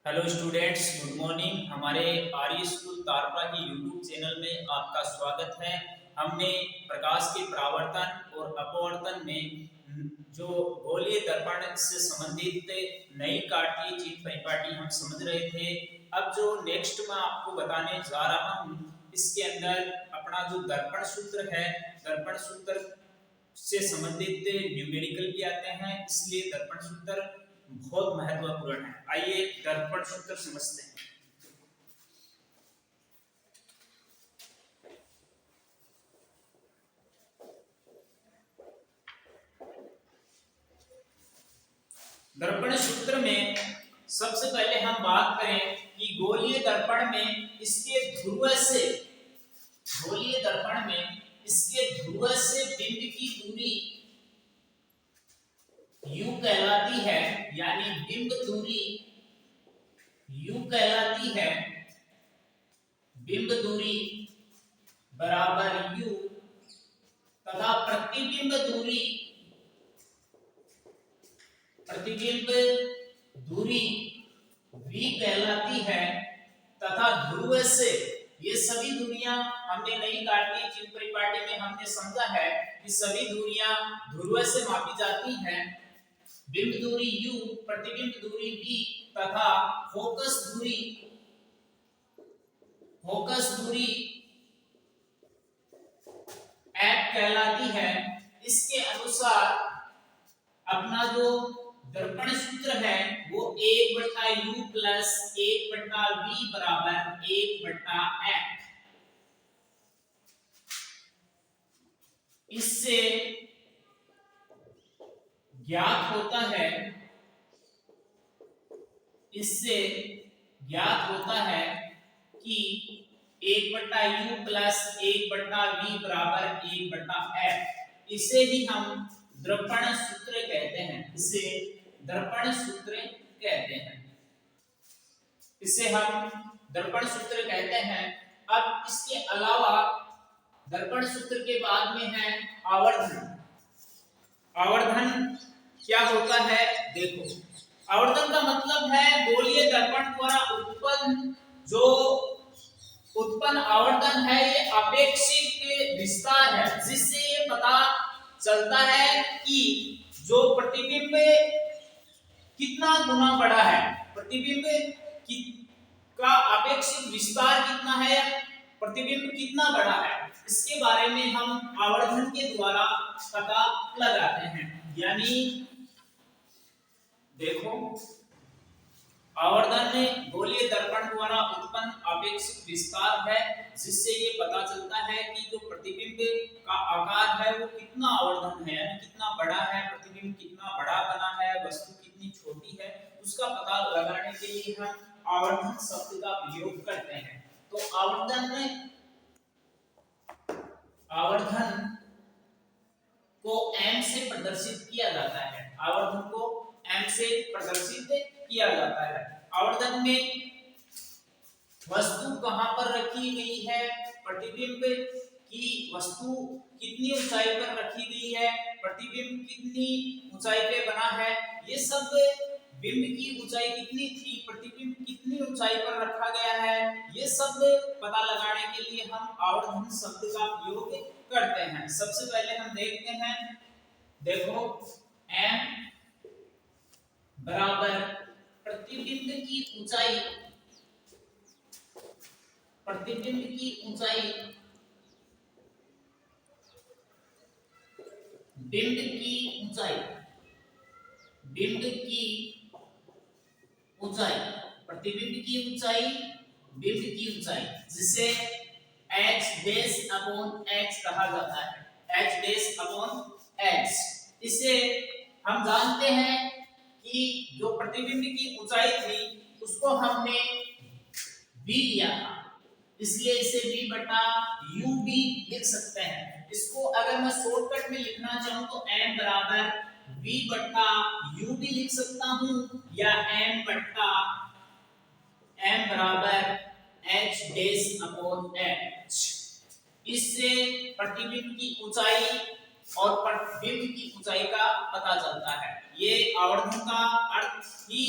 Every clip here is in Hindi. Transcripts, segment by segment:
Hello students, good morning. हमारे आर्य स्कूल तारपा के यूट्यूब चैनल में आपका स्वागत है। हमने प्रकाश के परावर्तन और अपवर्तन में जो गोलीय दर्पण से संबंधित नई कार्तीय चिन्ह परिपाटी हम समझ रहे थे। अब जो नेक्स्ट मैं आपको बताने जा रहा हूँ, इसके अंदर अपना जो दर्पण सूत्र है, दर्पण सूत्र से संबंधित न्यूमेरिकल भी आते हैं, इसलिए दर्पण सूत्र बहुत महत्वपूर्ण है। आइए दर्पण सूत्र समझते हैं। दर्पण सूत्र में सबसे पहले हम बात करें कि गोलीय दर्पण में इसके ध्रुव से गोलीय दर्पण में इसके ध्रुव से बिंब की दूरी u कहलाती है, यानी बिंब दूरी u कहलाती है। बिंब दूरी बराबर u तथा प्रतिबिंब दूरी v कहलाती है तथा ध्रुव से, ये सभी दूरियां हमने नई कार्तीय चिन्ह परिपाटी में हमने समझा है कि सभी दूरियां ध्रुव से मापी जाती हैं। बिंब दूरी u, प्रतिबिंब दूरी v तथा फोकस दूरी f कहलाती है। इसके अनुसार अपना जो दर्पण सूत्र है वो 1/u प्लस 1/v बराबर 1/f। इससे ज्ञात होता है कि 1/u प्लस 1/v बराबर 1/f। इसे ही हम दर्पण सूत्र कहते हैं। इसे हम दर्पण सूत्र कहते हैं। अब इसके अलावा दर्पण सूत्र के बाद में है आवर्धन। आवर्धन क्या होता है, देखो। आवर्धन का मतलब है गोलीय दर्पण द्वारा उत्पन्न आवर्धन है, ये अपेक्षित विस्तार है, जिससे ये पता चलता है कि जो प्रतिबिंब कितना गुना बड़ा है, प्रतिबिंब का अपेक्षित विस्तार कितना है, प्रतिबिंब कितना बड़ा है, इसके बारे में हम आवर्धन के द्वारा पता लगाते हैं। यानी देखो, आवर्धन में गोलीय दर्पण द्वारा उत्पन्न अपेक्षित विस्तार है, जिससे ये पता चलता है कि जो प्रतिबिंब का आकार है वो कितना आवर्धन है, यानी कितना बड़ा है, प्रतिबिंब कितना बड़ा बना है, वस्तु कितनी छोटी है, उसका पता लगाने के लिए हम आवर्धन शब्द का प्रयोग करते हैं। तो आवर्धन को m से प्रदर्शित किया जाता है। आवर्धन को m से प्रदर्शित किया जाता है। आवर्धन में वस्तु कहां पर रखी गई है, प्रतिबिंब की वस्तु कितनी ऊंचाई पर रखी गई है, प्रतिबिंब कितनी ऊंचाई पे बना है, ये सब बिंब की ऊंचाई कितनी थी, प्रतिबिंब कितनी ऊंचाई पर रखा गया है, ये सब पता लगाने के लिए हम आवर्धन शब्द का प्रयोग करते हैं। सबसे पहले हम देखते हैं, देखो m बराबर प्रतिबिंब की ऊंचाई बिंब की ऊंचाई, प्रतिबिंब की ऊंचाई, बिंब की ऊंचाई, जिसे h डैश अपॉन h कहा जाता है। h डैश अपॉन h, इसे हम जानते हैं कि जो प्रतिबिंब की ऊंचाई थी उसको हमने v लिया था, इसलिए इसे v बटा u भी लिख सकते हैं। इसको अगर मैं शॉर्टकट में लिखना चाहूं तो m बराबर v बटा u भी लिख सकता हूं, या m बराबर h डैश अपॉन h। इससे प्रतिबिंब की ऊंचाई और प्रतिबिंब की ऊंचाई का पता चलता है। ये आवर्धन का अर्थ ही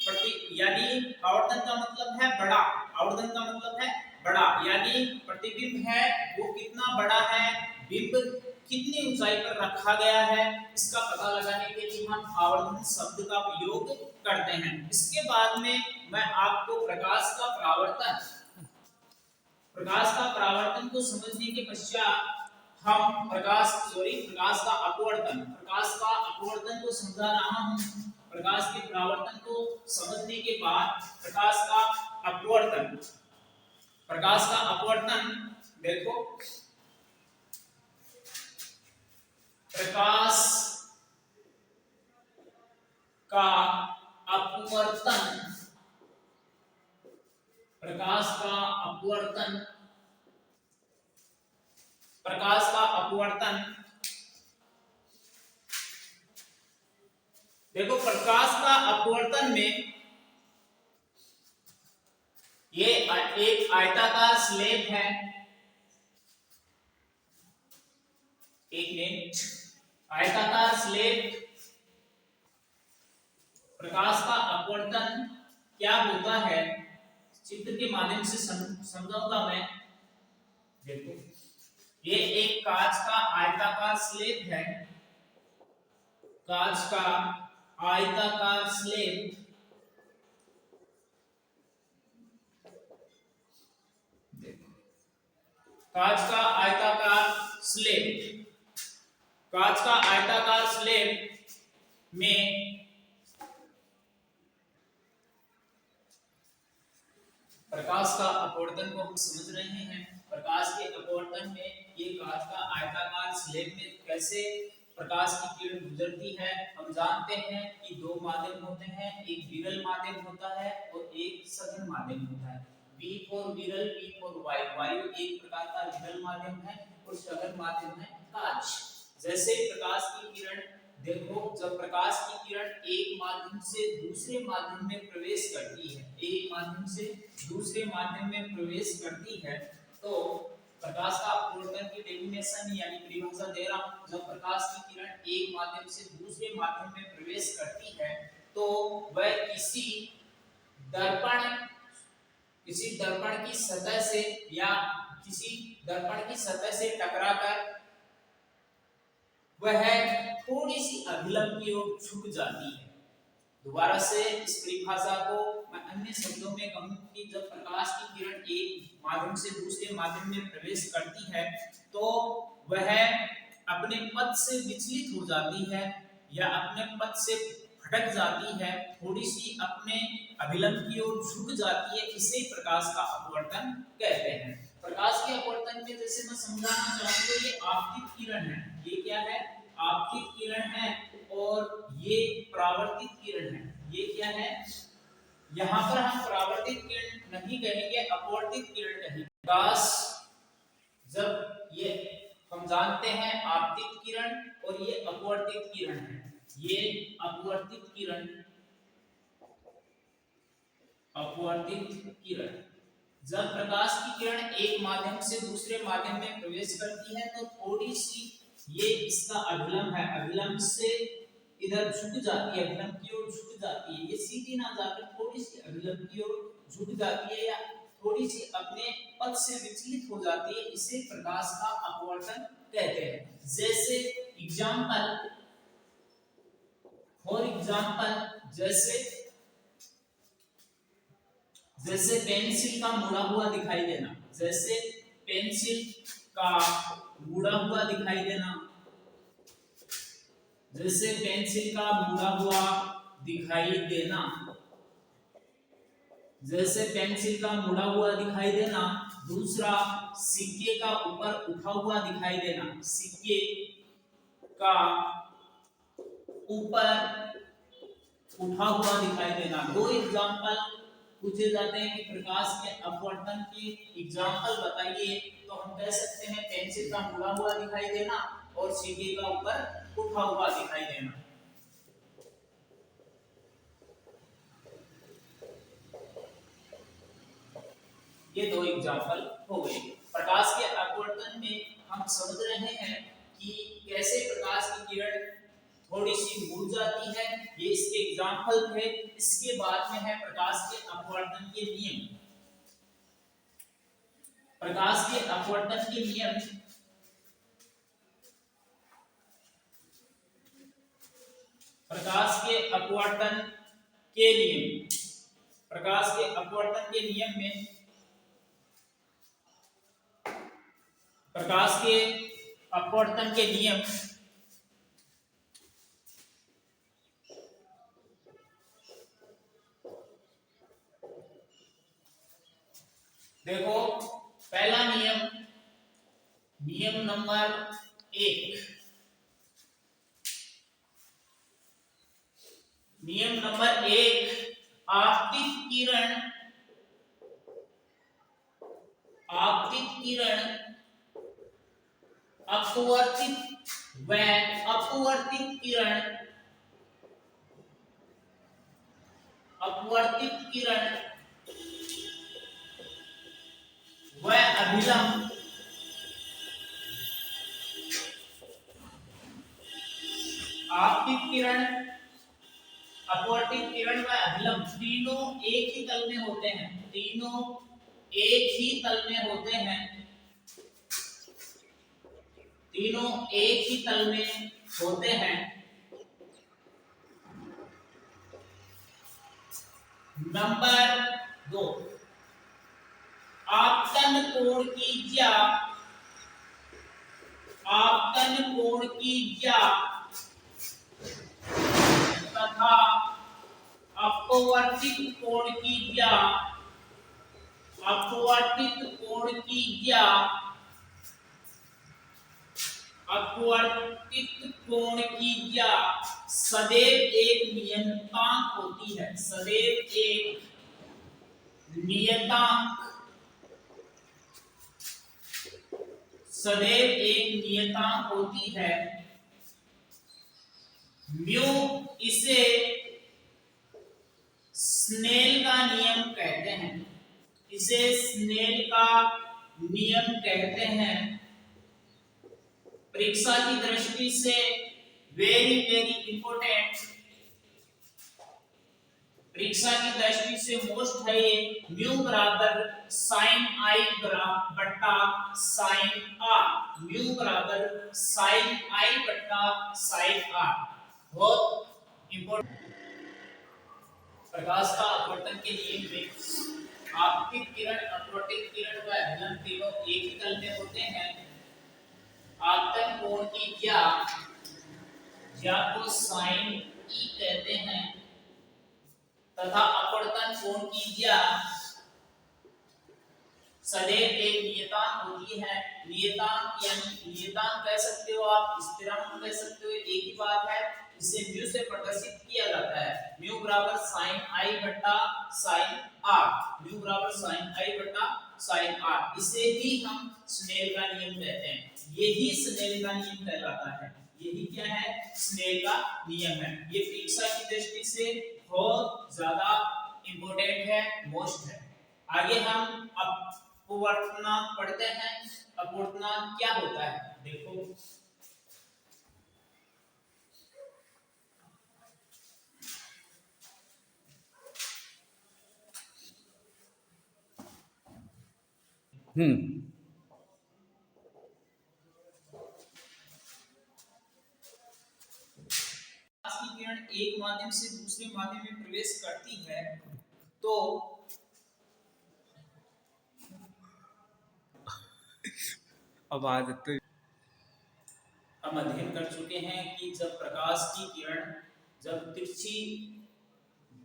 यानी आवर्तन का मतलब है बड़ा, आवर्तन का मतलब है बड़ा, यानी प्रतिबिंब है वो कितना बड़ा है, बिंब कितनी ऊंचाई पर रखा गया है, इसका पता लगाने के लिए हम आवर्तन शब्द का प्रयोग करते हैं। इसके बाद में मैं आपको प्रकाश का परावर्तन को समझने के पश्चात हम प्रकाश का अपवर्तन को समझा रहा हूं। प्रकाश के परावर्तन को समझने के बाद प्रकाश का अपवर्तन देखो, प्रकाश का अपवर्तन प्रकाश का अपवर्तन देखो, प्रकाश का अपवर्तन में ये एक आयताकार स्लैब है, एक मिनट, आयताकार स्लैब, प्रकाश का अपवर्तन क्या होता है चित्र के माध्यम से समझाऊंगा मैं। देखो, ये एक कांच का आयताकार स्लैब है, कांच का आयताकार स्लैब, कांच का आयताकार स्लैब, कांच का आयताकार स्लैब में प्रकाश का अपवर्तन को हम समझ रहे हैं। प्रकाश के अपवर्तन में ये कांच का आयताकार स्लैब में कैसे प्रकाश की किरण गुजरती है। हम जानते हैं कि दो माध्यम होते हैं, एक विरल माध्यम होता है और एक सघन माध्यम होता है। V फॉर विरल, V फॉर वायु, वायु एक प्रकार का विरल माध्यम है और सघन माध्यम है कांच। जैसे प्रकाश की किरण देखो, जब प्रकाश की किरण एक माध्यम से दूसरे माध्यम में प्रवेश करती है, एक माध्यम से दूसरे माध्यम में प्रवेश करती है, तो प्रकाश का अपवर्तन की डेफिनेशन यानी परिभाषा दे रहा हूं। जब प्रकाश की किरण एक माध्यम से दूसरे माध्यम में प्रवेश करती है तो वह किसी दर्पण की सतह से या किसी दर्पण की सतह से टकराकर वह थोड़ी सी अभिलंब की ओर झुक जाती है। दोबारा से इस परिभाषा को मैं अन्य शब्दों में कहूं कि जब प्रकाश की किरण एक माध्यम से दूसरे माध्यम में प्रवेश करती है तो वह अपने पथ से विचलित हो जाती है या अपने पथ से भटक जाती है, थोड़ी सी अपने अभिलंब की ओर झुक जाती है। इसे प्रकाश का अपवर्तन कहते हैं। प्रकाश के अपवर्तन में जैसे मैं समझाना चाहूं तो ये आपतित किरण है, ये क्या है, आपतित किरण है, और ये परावर्तित किरण है। ये क्या है, यहाँ पर हम परावर्तित किरण नहीं कहेंगे, अपवर्तित किरण कहेंगे। प्रकाश जब ये हम जानते हैं आपतित किरण और ये अपवर्तित किरण है, ये अपवर्तित किरण जब प्रकाश की किरण एक माध्यम से दूसरे माध्यम में प्रवेश करती है तो थोड़ी सी ये इसका अभिलंब है, अभिलंब से इधर झुक जाती है, अभिलंब की ओर झुक जाती है। ये सीधी ना जाकर थोड़ी सी अभिलंब की ओर झुक जाती है या थोड़ी सी अपने पथ से विचलित हो जाती है। इसे प्रकाश का अपवर्तन कहते हैं। जैसे फॉर एग्जांपल जैसे पेंसिल का मुड़ा हुआ दिखाई देना, जैसे पेंसिल का मुड़ा हुआ दिखाई देना, जैसे पेंसिल का मुड़ा हुआ दिखाई देना, जैसे पेंसिल का मुड़ा हुआ दिखाई देना। दूसरा, सिक्के का ऊपर उठा हुआ दिखाई देना, सिक्के का ऊपर उठा हुआ दिखाई देना। दो एग्जांपल पूछे जाते हैं कि प्रकाश के अपवर्तन की एग्जांपल बताइए, तो हम कह सकते हैं पेंसिल का मुड़ा हुआ दिखाई देना और सिक्के का ऊपर उठा हुआ दिखाई देना। ये दो एग्जांपल हो गए। प्रकाश के अपवर्तन में हम समझ रहे हैं कि कैसे प्रकाश की किरण थोड़ी सी मुड़ जाती है। ये इसके एग्जाम्पल थे। इसके बाद में है प्रकाश के अपवर्तन के नियम। प्रकाश के अपवर्तन के नियम प्रकाश के अपवर्तन के नियम प्रकाश के अपवर्तन के नियम में प्रकाश के अपवर्तन के नियम देखो, पहला नियम, नियम नंबर 1। नियम नंबर 1, आपतित किरण अपवर्तित व अपवर्तित किरण व अभिलंब आपतित किरण, अपवर्तित किरण व अभिलंब तीनों एक ही तल में होते हैं। तीनों एक ही तल में होते हैं। तीनों एक ही तल में होते हैं। नंबर 2, आपतन कोण की ज्या तथा अपवर्तित कोण की ज्या सदैव एक नियतांक होती है। सदैव एक नियतांक होती है। म्यू, इसे स्नेल का नियम कहते हैं। इसे स्नेल का नियम कहते हैं। परीक्षा की दृष्टि से वेरी वेरी इंपॉर्टेंट, परीक्षा की दृष्टि से मोस्ट है ये। म्यू बराबर साइन आई बट्टा साइन आर। म्यू बराबर साइन आई बट्टा साइन आर, बहुत इंपॉर्टेंट। प्रकाश का अपवर्तन के नियम में आपतित किरण, अपवर्तित किरण व अभिलंब तीनों एक ही तल में होते हैं। आपतन कोण की ज्या को साइन ई कहते हैं तथा अपवर्तन कोण की ज्या सदैव एक नियतांक होती है। नियतांक यानी नियतांक कह सकते हो आप, स्थिरांक कह सकते हो, एक ही बात है। इसे म्यू से प्रदर्शित किया जाता है। म्यू बराबर साइन आई बट्टा साइन आर। म्यू बराबर साइन आई बट्टा साइन आर। इसे ही हम स्नेल का नियम कहते हैं। यही स्नेल का नियम कहलाता है। यही क्या है? स्नेल का नियम है। ये परीक्षा की दृष्टि से बहुत ज्यादा इंपॉर्टेंट है, मोस्ट है। आगे हम अपवर्तनांक पढ़ते हैं। अपवर्तनांक क्या होता है? देखो, किरण एक माध्यम से दूसरे माध्यम में प्रवेश करती है तो अब आदत हम अध्ययन कर चुके हैं कि जब प्रकाश की किरण जब तिरछी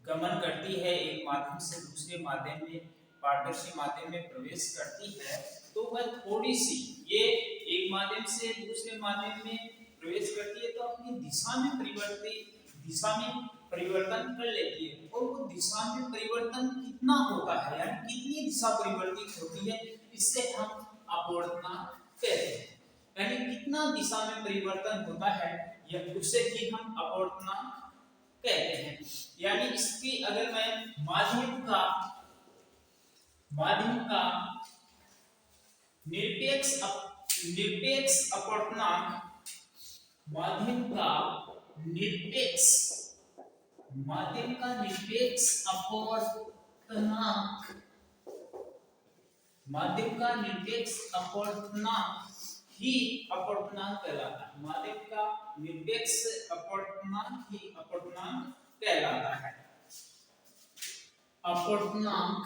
गमन करती है, एक माध्यम से दूसरे माध्यम में, पारदर्शी माध्यम में प्रवेश करती है, तो वह थोड़ी सी, ये एक माध्यम से दूसरे माध्यम में प्रवेश करती है तो अपनी दिशा में परिवर्तन कर लेती है। और वो दिशा में परिवर्तन कितना होता है, यानी कितनी दिशा परिवर्तित होती है, इससे हम अपवर्तनांक कहते हैं। यानी कितना दिशा में परिवर्तन होता है, यह उसे ही हम अपवर्तनांक कहते हैं। यानी इसकी अगर मैं माध्यम का निरपेक्ष अपवर्तनांक, माध्यम का निरपेक्ष माध्यम का निरपेक्ष अपवर्तनांक, माध्यम का निरपेक्ष अपवर्तनांक ही अपवर्तनांक कहलाता है। माध्यम का निरपेक्ष अपवर्तनांक ही अपवर्तनांक कहलाता है। अपवर्तनांक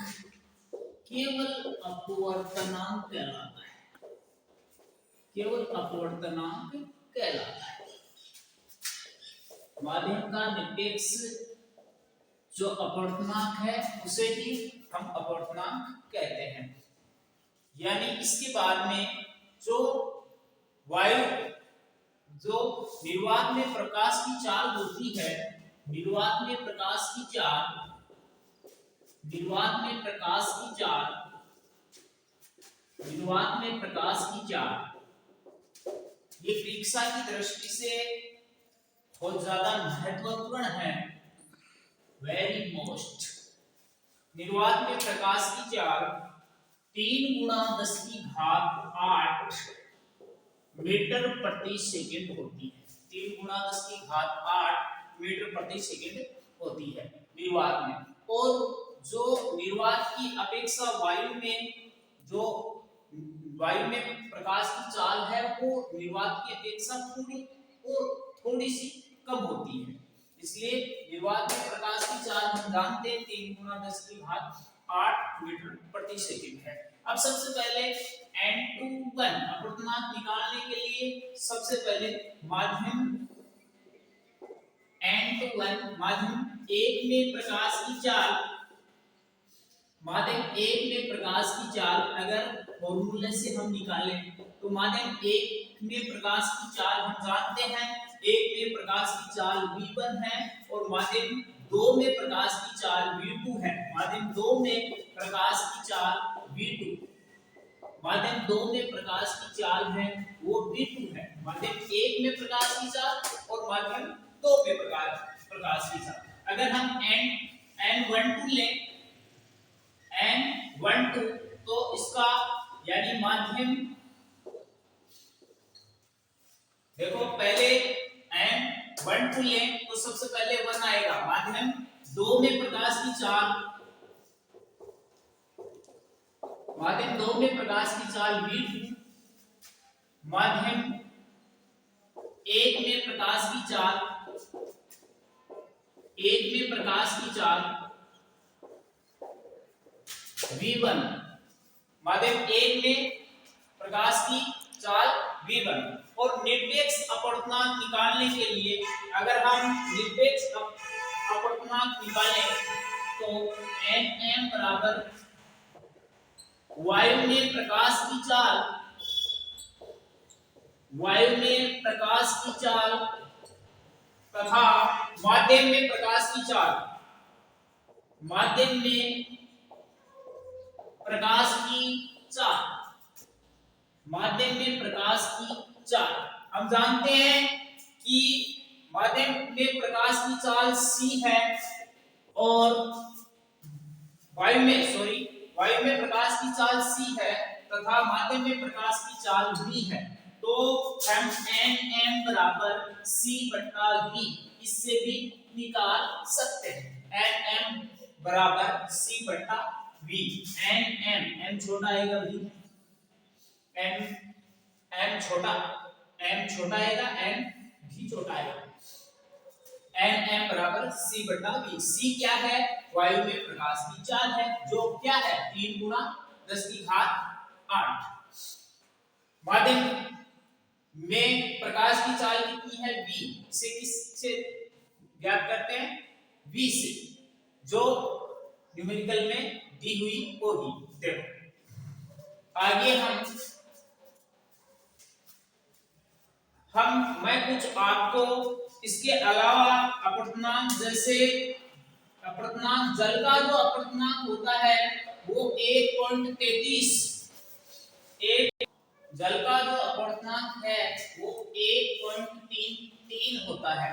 केवल अपवर्तनांक कहलाता है, केवल अपवर्तनांक कहलाता है। माध्यम का निरपेक्ष जो अपवर्तनांक है उसे ही हम अपवर्तनांक कहते हैं। यानी इसके बाद में जो वायु जो निर्वात में प्रकाश की चाल होती है, निर्वात में प्रकाश की चाल, निर्वात में प्रकाश की चाल, निर्वात में प्रकाश की चाल ये परीक्षा की दृष्टि से बहुत ज्यादा महत्वपूर्ण है। Very most. निर्वात में प्रकाश की चाल 3×10⁸ मीटर प्रति सेकंड होती है। 3×10⁸ मीटर प्रति सेकंड होती है निर्वात में। और जो निर्वात की अपेक्षा वायु में जो वायु में प्रकाश की चाल है वो निर्वात की अपेक्षा थोड़ी सी कम होती है। इसलिए निर्वात में प्रकाश की चाल हम जानते हैं 3×10⁸ मीटर प्रति सेकंड है। अब सबसे पहले N21 अपवर्तनांक निकालने के लिए सबसे पहले माध्यम N21 माध्यम 1 में प्रकाश की चाल, माध्यम 1 में प्रकाश की चाल अगर फॉर्मूले से हम निकालें तो माध्यम 1 में प्रकाश की चाल हम जानते हैं 1 में प्रकाश की चाल v1 है और माध्यम 2 में प्रकाश की चाल v2 है। माध्यम 2 में प्रकाश की चाल v2, माध्यम 2 में प्रकाश की चाल है वो v2 है। माध्यम 1 में प्रकाश की चाल और माध्यम 2 में प्रकाश की चाल। अगर हम n12 लें n12 तो इसका यानी माध्यम देखो पहले n12 लें तो सबसे पहले 1 आएगा। माध्यम 2 में प्रकाश की चाल, माध्यम 2 में प्रकाश की चाल v2, माध्यम 1 में प्रकाश की चाल, 1 में प्रकाश की चाल v1, माध्यम 1 में प्रकाश की चाल v1। और निरपेक्ष अपवर्तनांक निकालने के लिए अगर हम निरपेक्ष अपवर्तनांक निकालें तो nm बराबर वायु में प्रकाश की चाल, वायु में प्रकाश की चाल तथा माध्यम में प्रकाश की चाल, माध्यम में प्रकाश की चाल, माध्यम में प्रकाश की चाल। हम जानते हैं कि माध्यम में प्रकाश की चाल c है और वायु में प्रकाश की चाल c है तथा माध्यम में प्रकाश की चाल v है। तो हम nm बराबर c बटा v इससे भी निकाल सकते हैं। nm बराबर c बटा v, nm m छोटा आएगा v, m छोटा आएगा, n भी छोटा आएगा। nm बराबर c बटा v। c क्या है? वायु में प्रकाश की चाल है जो क्या है 3×10⁸। माध्यम में प्रकाश की चाल कितनी है v, इसे किससे ज्ञात करते हैं? v से, जो न्यूमेरिकल में दी हुई होगी। देखो आगे मैं कुछ आपको इसके अलावा अपवर्तनांक जैसे अपवर्तनांक जल का जो अपवर्तनांक होता है वो 1.33, जल का जो अपवर्तनांक है वो 1.33 होता है।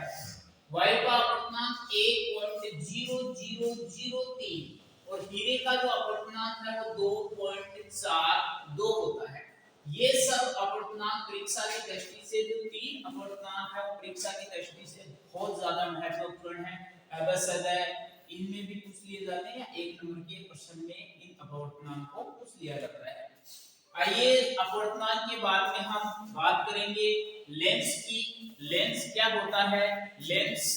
वायु का अपवर्तनांक 1.0003 और हीरे का जो अपवर्तनांक है वो 2.42 होता है। ये सब अपवर्तनांक परीक्षा की दृष्टि से जो 3 अपवर्तनांक है वो परीक्षा की दृष्टि से बहुत ज्यादा महत्वपूर्ण है। अवसद इनमें भी पूछ लिए जाते हैं या एक नंबर के क्वेश्चन में इन अपवर्तनांक को पूछ लिया जाता है। आइए अपवर्तनांक के बाद में हम बात करेंगे लेंस की। लेंस क्या होता है, लेंस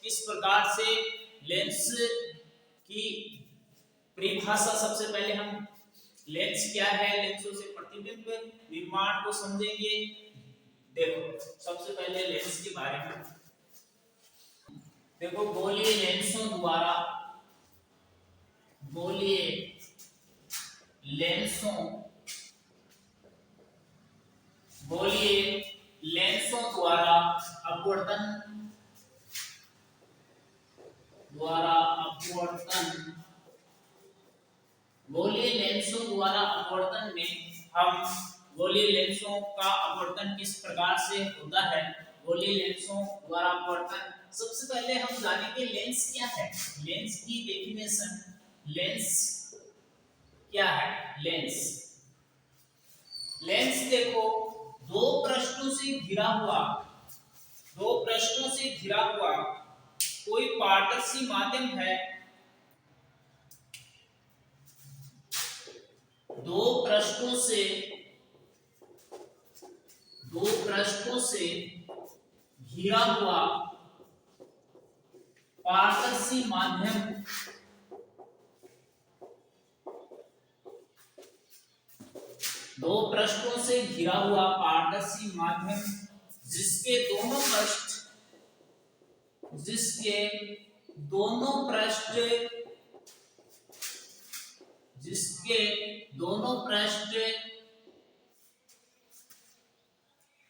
किस प्रकार से, लेंस की परिभाषा सबसे पहले हम लेंस क्या है, लेंसों से प्रतिबिंब निर्माण को समझेंगे। देखो सबसे पहले लेंस के बारे में देखो, गोलीय लेंसों द्वारा, गोलीय लेंसों, गोलीय लेंसों द्वारा अपवर्तन, द्वारा अपवर्तन, गोलीय लेंसों द्वारा अपवर्तन में हम गोलीय लेंसों का अपवर्तन किस प्रकार से होता है, गोलीय लेंसों द्वारा अपवर्तन। सबसे पहले हम जानेंगे लेंस क्या है, लेंस की डेफिनेशन। लेंस क्या है, लेंस, लेंस देखो दो पृष्ठों से घिरा हुआ, दो पृष्ठों से घिरा हुआ कोई पारदर्शी माध्यम है, दो पृष्ठों से, दो पृष्ठों से घिरा हुआ पारदर्शी माध्यम, दो पृष्ठों से घिरा हुआ पारदर्शी माध्यम जिसके दोनों पृष्ठ, जिसके दोनों पृष्ठ, जिसके दोनों पृष्ठ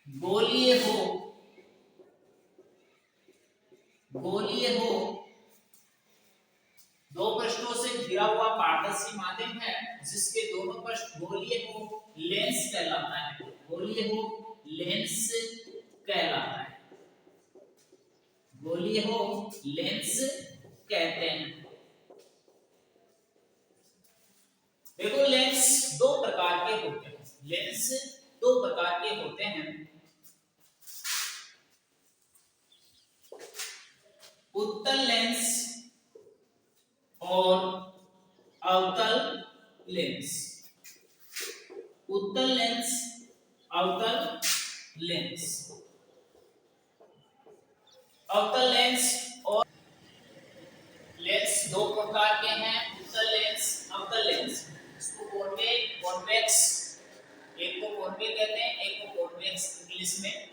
गोलीय हो, गोलीय हो, दो पृष्ठों से घिरा हुआ पारदर्शी माध्यम है जिसके दोनों पृष्ठ गोलीय हो, लेंस कहलाता है, गोलीय हो लेंस कहलाता है, गोलीय हो लेंस कहते हैं। देखो लेंस दो प्रकार के होते हैं, लेंस दो प्रकार के होते हैं, उत्तल लेंस और अवतल लेंस, उत्तल लेंस, अवतल लेंस, अवतल लेंस और लेंस दो प्रकार के हैं, उत्तल लेंस, अवतल लेंस। इसको कॉन्वेक्स, एक को कॉन्वेक्स कहते हैं, एक को कॉन्वेक्स इंग्लिश में।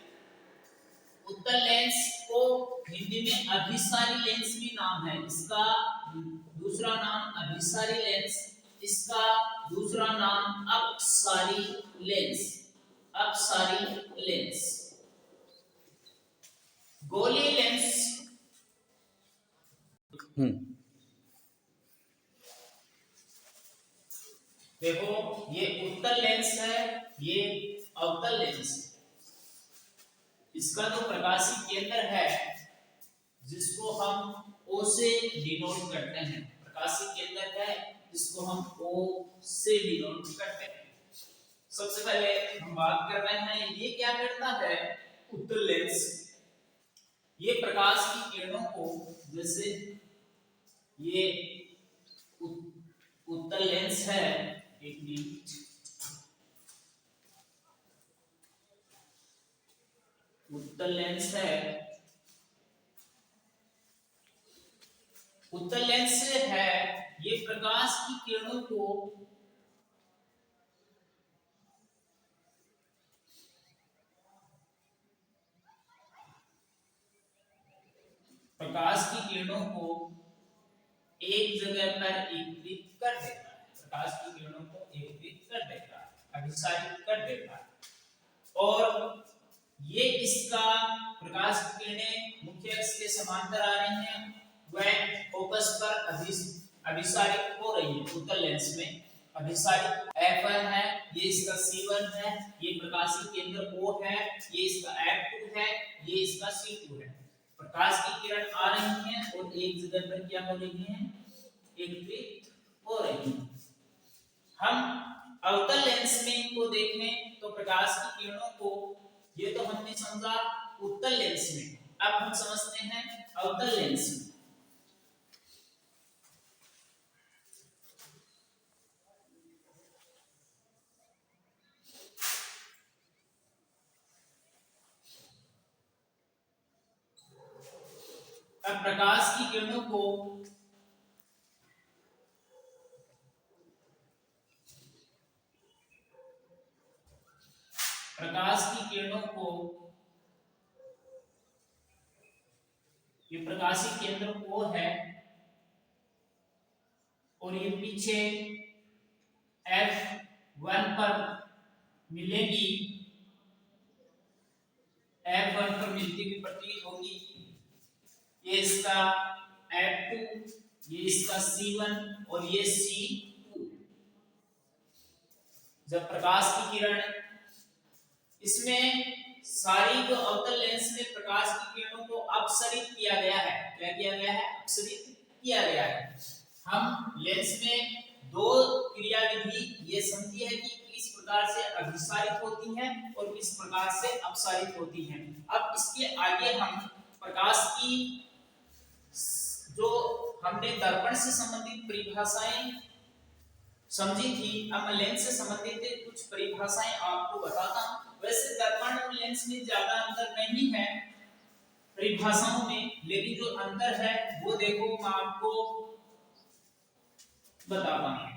उत्तल लेंस को हिंदी में अभिसारी लेंस भी नाम है, इसका दूसरा नाम अभिसारी लेंस, इसका दूसरा नाम अपसारी लेंस, अपसारी लेंस। गोलीय लेंस, देखो ये उत्तल लेंस है, ये अवतल लेंस, इसका जो प्रकाशीय केंद्र है जिसको हम O से डिनोट करते हैं, प्रकाशीय केंद्र है जिसको हम O से डिनोट करते हैं। सबसे पहले हम बात कर रहे हैं ये क्या करता है, उत्तल लेंस, ये प्रकाश की किरणों को, जैसे ये उत्तल लेंस है, एक मिनट, उत्तल लेंस है, उत्तल लेंस है, ये प्रकाश की किरणों को एक जगह पर एकत्रित कर देता है, प्रकाश की किरणों को एकत्रित कर देता है, अभिसारित कर देता है। और ये इसका प्रकाश की किरणें मुख्य अक्ष के समांतर आ रही हैं, वह फोकस पर अभिसारित हो रही है। उत्तल लेंस में अभिसारित F1 है, ये इसका C1 है, ये प्रकाशीय केंद्र O है, ये इसका F2 है, ये इसका C2 है। प्रकाश की किरण आ रही हैं और एक जगह पर क्या हो रही हैं, एकत्रित हो रही हैं। हम अवतल लेंस में इनको देखें तो प्रकाश की किरणों को, ये तो हमने समझा उत्तल लेंस में, अब हम समझते हैं अवतल लेंस। अब प्रकाश की किरणों को ये प्रकाशीय केंद्र O है और ये पीछे F1 पर मिलेगी, F1 पर मिलती हुई प्रतीत होगी। ये इसका F2, ये इसका C1 और ये C2। जब प्रकाश की किरण इसमें सारी जो अवतल लेंस में प्रकाश की किरणों को अपसरित किया गया है, क्या किया गया है? अपसरित किया गया है। हम लेंस में दो क्रियाविधि ये समझी है कि किस प्रकार से अभिसारित होती हैं और किस प्रकार से अपसारित होती हैं। अब इसके आगे हम प्रकाश की जो हमने दर्पण से संबंधित परिभाषाएं समझी थी, अब मैं लेंस से संबंधित कुछ परिभाषाएं आपको बताता हूं। वैसे दर्पण और लेंस में ज्यादा अंतर नहीं है परिभाषाओं में, लेकिन जो अंतर है वो देखो मैं आपको बताता हूं।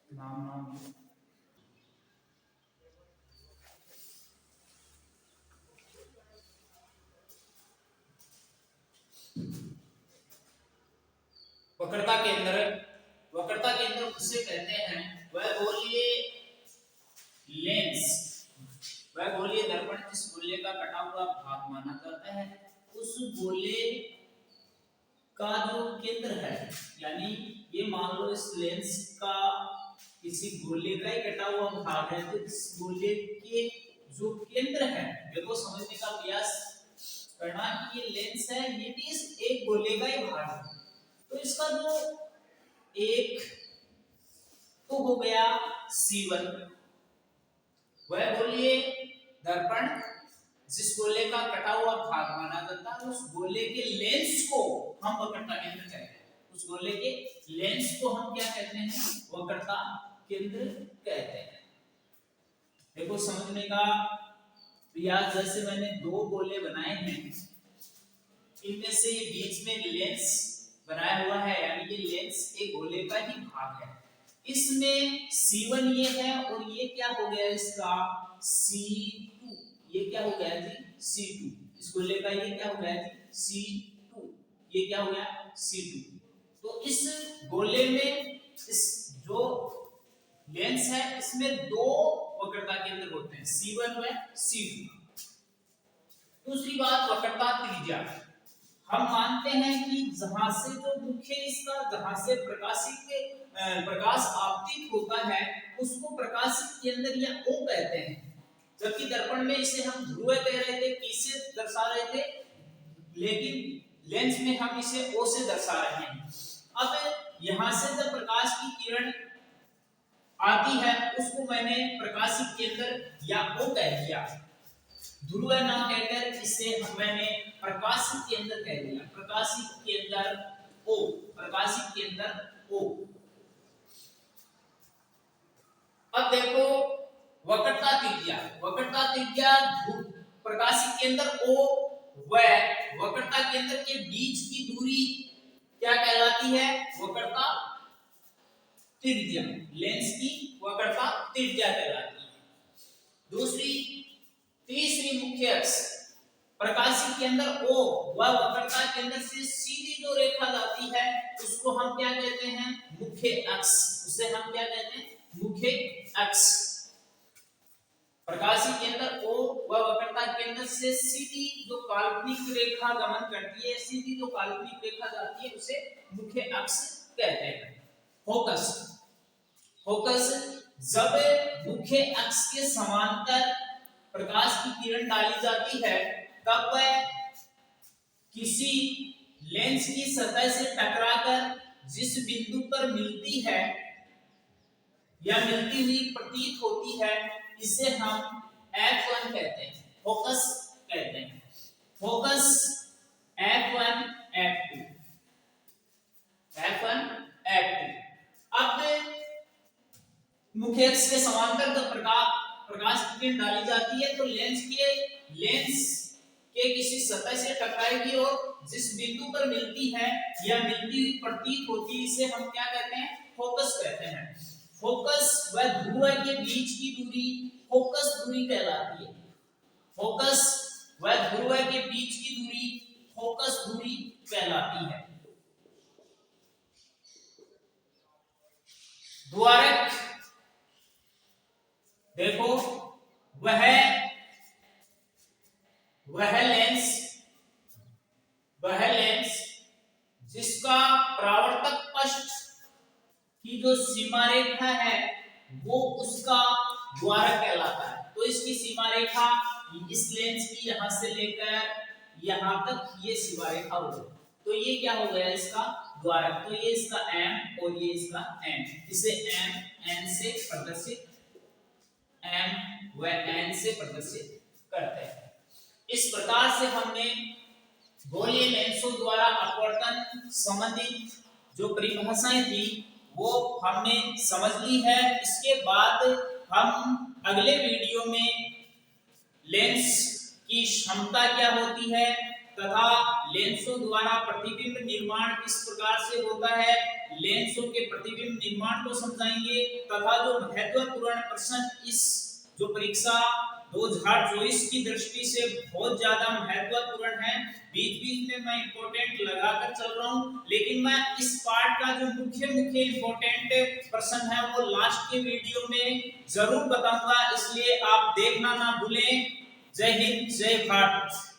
नाम वक्रता केंद्र उसे कहते हैं वह गोलीय लेंस, वह गोलीय दर्पण जिस गोले का कटा हुआ भाग माना जाता है, उस गोले का जो केंद्र है, यानी ये मान लो इस लेंस का किसी गोले का ही कटा हुआ भाग है, तो इस गोले के जो केंद्र है देखो समझने का प्रयास करना कि ये लेंस है, ये भी इस एक गोले का ही भाग है। तो इसका जो एक तो हो गया C1, वह गोलीय दर्पण जिस गोले का कटा हुआ भाग माना जाता है, उस गोले के लेंस को हम वक्रता केंद्र कहते हैं। उस गोले के लेंस को हम क्या कहते हैं? वक्रता केंद्र कहते हैं। देखो समझने का प्रयास, जैसे मैंने दो गोले बनाए हैं, इनमें से ये बीच में लेंस बनाया हुआ है, यानी ये लेंस एक गोले का ही भाग है। इसमें C1 ये है और ये क्या हो गया इसका C2, ये क्या हो गया जी C2, इस गोले का ये क्या हो गया जी C2, ये क्या हो गया C2। तो इस गोले में इस जो लेंस है इसमें दो वक्रता केंद्र होते हैं, C1 व C2। दूसरी बात वक्रता त्रिज्या, हम मानते हैं कि जहां से जो मुख्य इसका जहां से प्रकाश आपतित होता है उसको प्रकाशित केंद्र या O कहते हैं, जबकि दर्पण में इसे हम ध्रुव कह रहे थे, किसे दर्शा रहे थे, लेकिन लेंस में हम इसे O से दर्शा रहे हैं। अब यहां से जब प्रकाश की किरण आती है उसको मैंने प्रकाशित केंद्र या O कह दिया, ध्रुव ना कहकर इसे मैंने प्रकाशित केंद्र कह दिया, प्रकाशित केंद्र O, प्रकाशित केंद्र O। अब देखो वक्रता त्रिज्या प्रकाशित केंद्र O व वक्रता केंद्र के बीच की दूरी क्या कहलाती है? वक्रता त्रिज्या, लेंस की वक्रता त्रिज्या कहलाती है। तीसरी मुख्य अक्ष, प्रकाशित केंद्र O व वक्रता केंद्र से सीधी जो रेखा जाती है उसको हम क्या कहते हैं? मुख्य अक्ष, उसे हम क्या कहते हैं? मुख्य अक्ष। प्रकाशित केंद्र O व वक्रता केंद्र से सीधी जो काल्पनिक रेखा गमन करती है, सीधी जो काल्पनिक रेखा जाती है उसे मुख्य अक्ष कहते हैं। फोकस, जब मुख्य अक्ष के समांतर प्रकाश की किरण डाली जाती है तब वह किसी लेंस की सतह से टकराकर जिस बिंदु पर मिलती है या मिलती हुई प्रतीत होती है, इसे हम F1 कहते हैं, फोकस कहते हैं। Focus F1 F2, F1 F2। अब मुख्य अक्ष के समांतर जब प्रकाश किरण डाली जाती है तो लेंस के किसी सतह से टकराएगी और जिस बिंदु पर मिलती है या मिलती हुई प्रतीत होती है, इसे हम क्या कहते हैं? फोकस कहते हैं। फोकस व ध्रुव के बीच की दूरी फोकस दूरी कहलाती है। फोकस व ध्रुव के बीच की दूरी फोकस दूरी कहलाती है। द्वारक देखो, वह लेंस जिसका परावर्तक पृष्ठ की जो सीमा रेखा है वो उसका द्वारक कहलाता है। तो इसकी सीमा रेखा इस लेंस की यहां से लेकर यहां तक ये सीमा रेखा हो गई, तो ये क्या हो गया? इसका द्वारक। तो ये इसका M और ये इसका N, इसे M N से प्रदर्शित करते हैं। इस प्रकार से हमने गोलीय लेंसों द्वारा अपवर्तन संबंधित जो परिभाषाएं थी वो हमने समझ ली है। इसके बाद हम अगले वीडियो में लेंस की क्षमता क्या होती है तथा लेंसों द्वारा प्रतिबिंब निर्माण किस प्रकार से होता है, लेंसों के प्रतिबिंब निर्माण को समझाएंगे तथा जो महत्वपूर्ण प्रश्न इस जो परीक्षा 2024 की दृष्टि से बहुत ज्यादा महत्वपूर्ण है, बीच-बीच में मैं इंपॉर्टेंट लगाकर चल रहा हूं, लेकिन मैं इस पार्ट का जो मुख्य इंपॉर्टेंट प्रश्न है वो लास्ट के वीडियो में जरूर बताऊंगा, इसलिए आप देखना ना भूलें। जय हिंद, जय भारत।